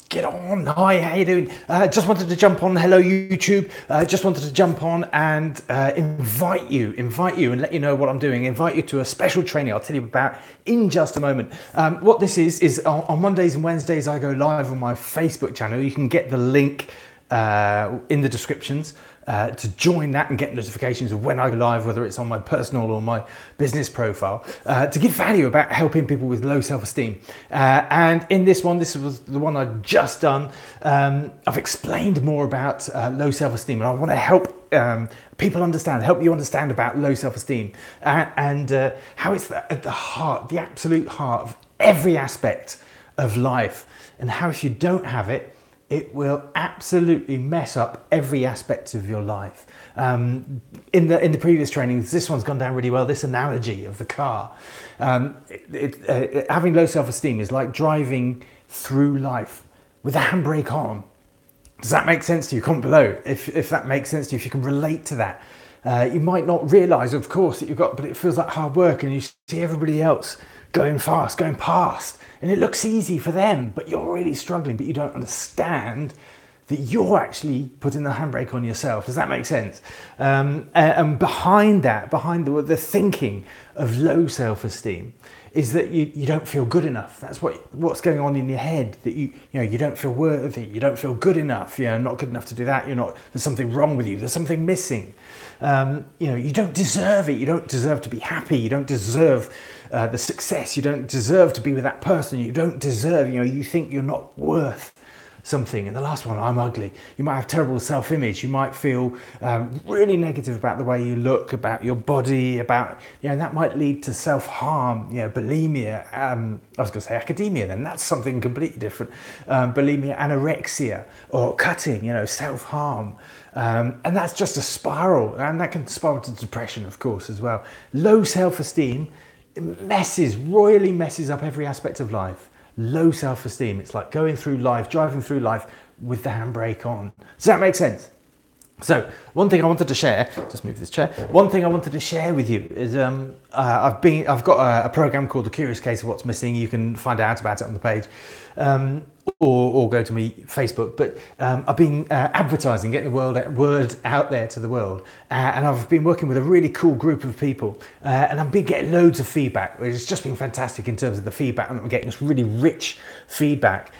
Get on. Hi, how you doing? Just wanted to jump on. Hello, YouTube. Just wanted to jump on and invite you and let you know what I'm doing. Invite you to a special training I'll tell you about in just a moment. What this is on Mondays and Wednesdays, I go live on my Facebook channel. You can get the link in the descriptions to join that and get notifications of when I go live, whether it's on my personal or my business profile, to give value about helping people with low self-esteem. And in this was the one I've just done. I've explained more about low self-esteem, and I want to help people help you understand about low self-esteem and how it's at the heart, the absolute heart of every aspect of life, and how if you don't have it, it will absolutely mess up every aspect of your life. In the previous trainings, this one's gone down really well. This analogy of the car, having low self-esteem is like driving through life with the handbrake on. Does that make sense to you? Comment below if that makes sense to you. If you can relate to that, you might not realise, of course, that but it feels like hard work, and you see everybody else going fast, going past. And it looks easy for them, but you're really struggling, but you don't understand that you're actually putting the handbrake on yourself. Does that make sense? And behind the thinking of low self-esteem is that you don't feel good enough. That's what's going on in your head, that you don't feel worthy, you don't feel good enough, not good enough to do that, there's something wrong with you, there's something missing. You don't deserve it, you don't deserve to be happy, you don't deserve the success, you don't deserve to be with that person, you don't deserve, you think you're not worth something. And the last one, I'm ugly. You might have terrible self-image, you might feel really negative about the way you look, about your body, about, that might lead to self-harm, bulimia, I was going to say academia then, that's something completely different, bulimia, anorexia, or cutting, self-harm. And that's just a spiral, and that can spiral to depression, of course, as well. Low self-esteem royally messes up every aspect of life. Low self-esteem, it's like driving through life with the handbrake on. Does that make sense? So one thing I wanted to share, just move this chair. One thing I wanted to share with you is I've got a program called The Curious Case of What's Missing. You can find out about it on the page, or go to me Facebook. But I've been advertising, getting the word out there to the world, and I've been working with a really cool group of people, and I've been getting loads of feedback. It's just been fantastic in terms of the feedback, and I'm getting this really rich feedback.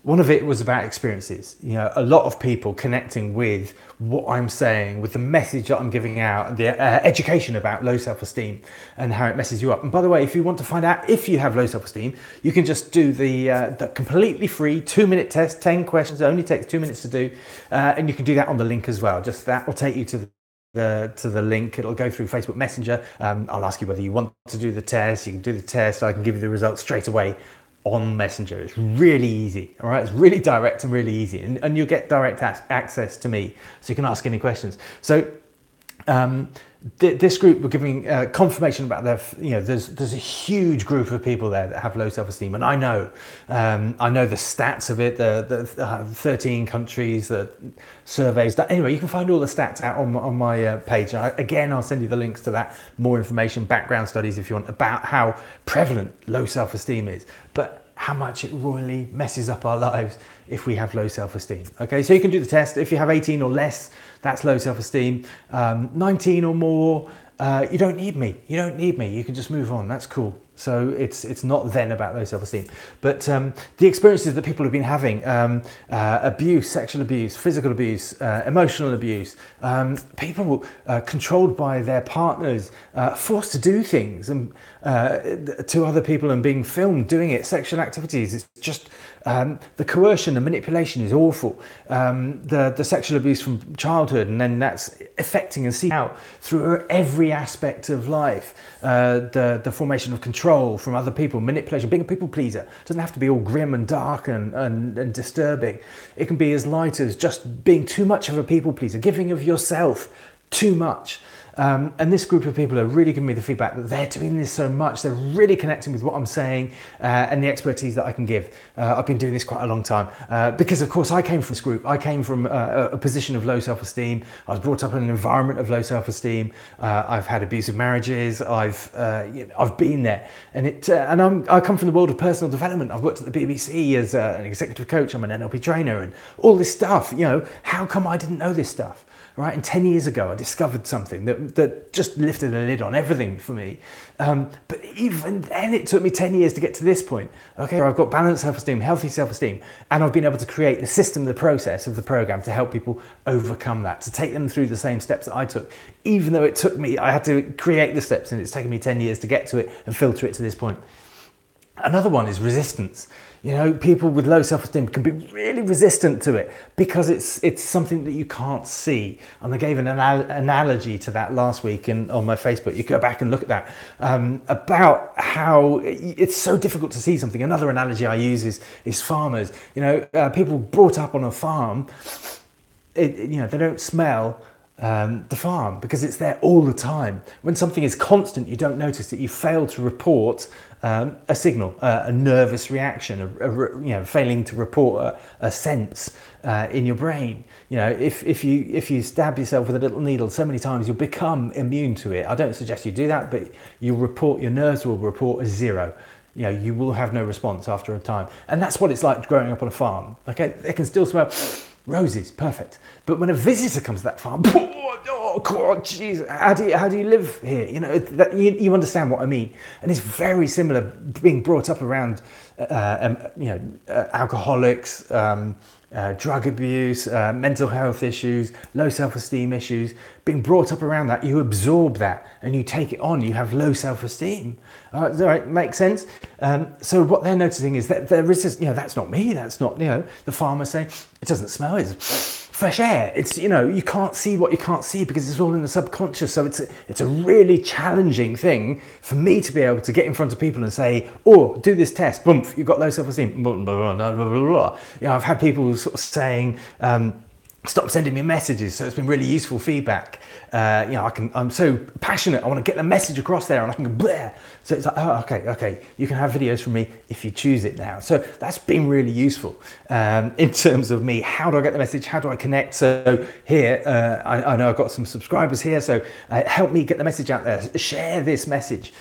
One of it was about experiences, a lot of people connecting with what I'm saying, with the message that I'm giving out, the education about low self-esteem and how it messes you up. And by the way, if you want to find out if you have low self-esteem, you can just do the completely free 2-minute test, 10 questions. It only takes 2 minutes to do, and you can do that on the link as well. Just that will take you to the link. It'll go through Facebook Messenger. I'll ask you whether you want to do the test. You can do the test. I can give you the results straight away on Messenger. It's really easy, all right? It's really direct and really easy, and you'll get direct access to me, so you can ask any questions. So this group were giving confirmation about there's a huge group of people there that have low self-esteem, and I know the stats of it, the 13 countries, the surveys. Anyway, you can find all the stats out on my page. Again, I'll send you the links to that, more information, background studies if you want, about how prevalent low self-esteem is, but how much it royally messes up our lives if we have low self-esteem. Okay, so you can do the test. If you have 18 or less, that's low self-esteem. 19 or more, you don't need me. You can just move on. That's cool. So it's not then about low self-esteem. But the experiences that people have been having, abuse, sexual abuse, physical abuse, emotional abuse, people controlled by their partners, forced to do things and to other people and being filmed doing it, sexual activities. It's just the coercion, the manipulation is awful. The sexual abuse from childhood, and then that's affecting and seeping out through every aspect of life. The formation of control from other people, manipulation, being a people pleaser. It doesn't have to be all grim and dark and disturbing. It can be as light as just being too much of a people pleaser, giving of yourself too much. And this group of people are really giving me the feedback that they're doing this so much. They're really connecting with what I'm saying and the expertise that I can give. I've been doing this quite a long time because, of course, I came from this group. I came from a position of low self-esteem. I was brought up in an environment of low self-esteem. I've had abusive marriages. I've been there, and I come from the world of personal development. I've worked at the BBC as an executive coach. I'm an NLP trainer, and all this stuff. How come I didn't know this stuff? Right, and 10 years ago, I discovered something that just lifted a lid on everything for me. But even then, it took me 10 years to get to this point. Okay, I've got balanced self-esteem, healthy self-esteem, and I've been able to create the system, the process of the program to help people overcome that, to take them through the same steps that I took. Even though I had to create the steps, and it's taken me 10 years to get to it and filter it to this point. Another one is resistance. People with low self-esteem can be really resistant to it because it's something that you can't see. And I gave an analogy to that last week on my Facebook. You go back and look at that about how it's so difficult to see something. Another analogy I use is farmers. People brought up on a farm, they don't smell the farm because it's there all the time. When something is constant, you don't notice it. You fail to report a signal, a nervous reaction, failing to report a sense in your brain. If you stab yourself with a little needle so many times, you'll become immune to it. I don't suggest you do that, but your nerves will report a 0. You will have no response after a time, and that's what it's like growing up on a farm. Okay, they can still smell roses, perfect, but when a visitor comes to that farm, oh God, jeez, how do you live here? You understand what I mean. And it's very similar being brought up around alcoholics, drug abuse, mental health issues, low self-esteem issues. Being brought up around that, you absorb that and you take it on. You have low self-esteem. Right, makes sense. So what they're noticing is that there is this, that's not me. That's not, the farmer's saying, it doesn't smell. It's fresh air. It's, you can't see what you can't see because it's all in the subconscious. So it's a really challenging thing for me to be able to get in front of people and say, oh, do this test. Boom, you've got low self-esteem. Blah, blah, blah, blah, blah, blah. I've had people sort of saying, stop sending me messages. So it's been really useful feedback. I'm so passionate. I want to get the message across there and I can go bleh. So it's like, oh, okay. You can have videos from me if you choose it now. So that's been really useful in terms of me. How do I get the message? How do I connect? So here, I know I've got some subscribers here. So help me get the message out there. Share this message.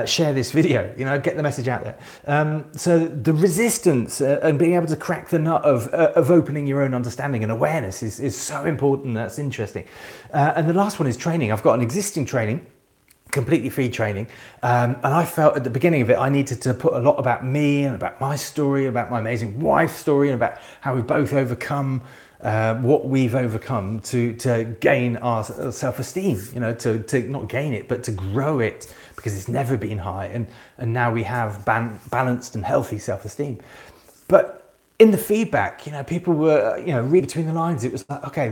Share this video, get the message out there. So the resistance and being able to crack the nut of opening your own understanding and awareness is so important. That's interesting. And the last one is training. I've got an existing training, completely free training. And I felt at the beginning of it, I needed to put a lot about me and about my story, about my amazing wife's story, and about how we both overcome what we've overcome to gain our self-esteem, to not gain it, but to grow it, because it's never been high. And now we have balanced and healthy self-esteem. But in the feedback, people were, read between the lines. It was like, okay,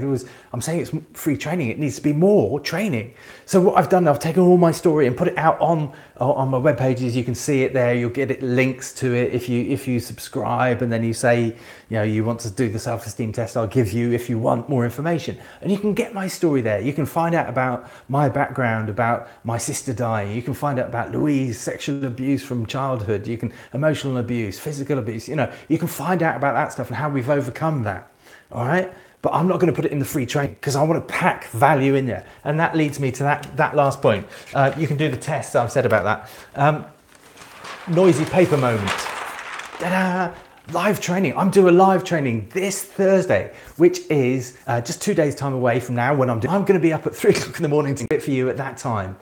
I'm saying it's free training. It needs to be more training. So what I've done, I've taken all my story and put it out on my web pages. You can see it there. You'll get links to it if you subscribe, and then you say, you want to do the self-esteem test. I'll give you if you want more information, and you can get my story there. You can find out about my background, about my sister dying. You can find out about Louise, sexual abuse from childhood. You can emotional abuse, physical abuse. You can find out about that stuff and how we've overcome that. All right. But I'm not going to put it in the free training because I want to pack value in there. And that leads me to that last point. You can do the test I've said about that. Noisy paper moment. Ta-da! Live training. I'm doing a live training this Thursday, which is just 2 days time away from now. I'm going to be up at 3 o'clock in the morning to do it for you at that time.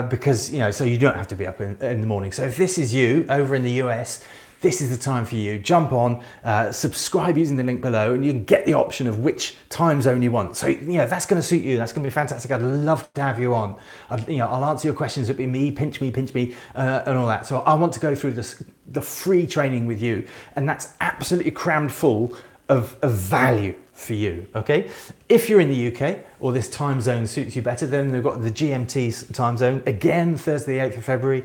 Because, so you don't have to be up in the morning. So if this is you over in the US, this is the time for you. Jump on, subscribe using the link below, and you can get the option of which time zone you want. So, that's going to suit you. That's going to be fantastic. I'd love to have you on. I'll answer your questions. It'll be me, pinch me, and all that. So I want to go through the free training with you, and that's absolutely crammed full of value for you, okay? If you're in the UK or this time zone suits you better, then they've got the GMT time zone, again, Thursday, 8th of February,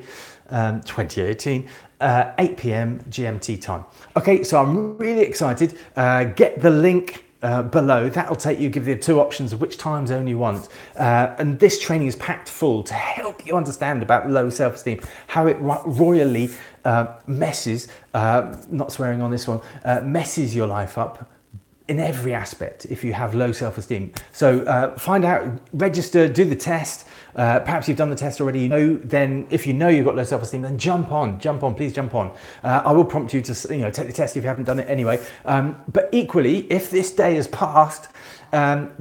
2018. 8 p.m. GMT time. Okay, so I'm really excited. Get the link below. That'll take you, give you 2 options of which time zone you want. And this training is packed full to help you understand about low self-esteem, how it royally messes, not swearing on this one, messes your life up in every aspect if you have low self-esteem. So find out, register, do the test. Perhaps you've done the test already. Then if you know you've got low self-esteem, then jump on, please jump on. I will prompt you to take the test if you haven't done it anyway. But equally, if this day has passed,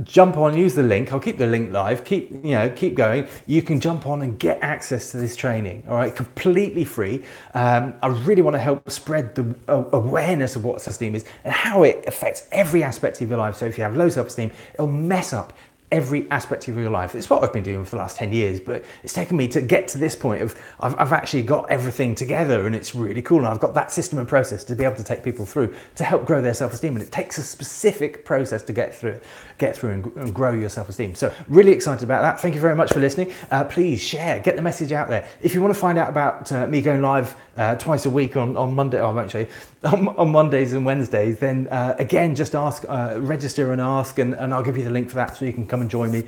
jump on, use the link. I'll keep the link live. Keep going. You can jump on and get access to this training. All right, completely free. I really want to help spread the awareness of what self-esteem is and how it affects every aspect of your life. So if you have low self-esteem, it'll mess up every aspect of your life. It's what I've been doing for the last 10 years, but it's taken me to get to this point of I've actually got everything together, and it's really cool. And I've got that system and process to be able to take people through to help grow their self-esteem. And it takes a specific process to get through and grow your self-esteem. So really excited about that. Thank you very much for listening. Please share, get the message out there. If you want to find out about me going live twice a week on Monday, I won't show you, on Mondays and Wednesdays, then again, just ask, register and ask, and I'll give you the link for that so you can come and join me,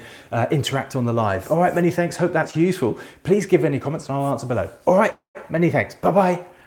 interact on the live. All right, many thanks. Hope that's useful. Please give any comments and I'll answer below. All right, many thanks. Bye-bye.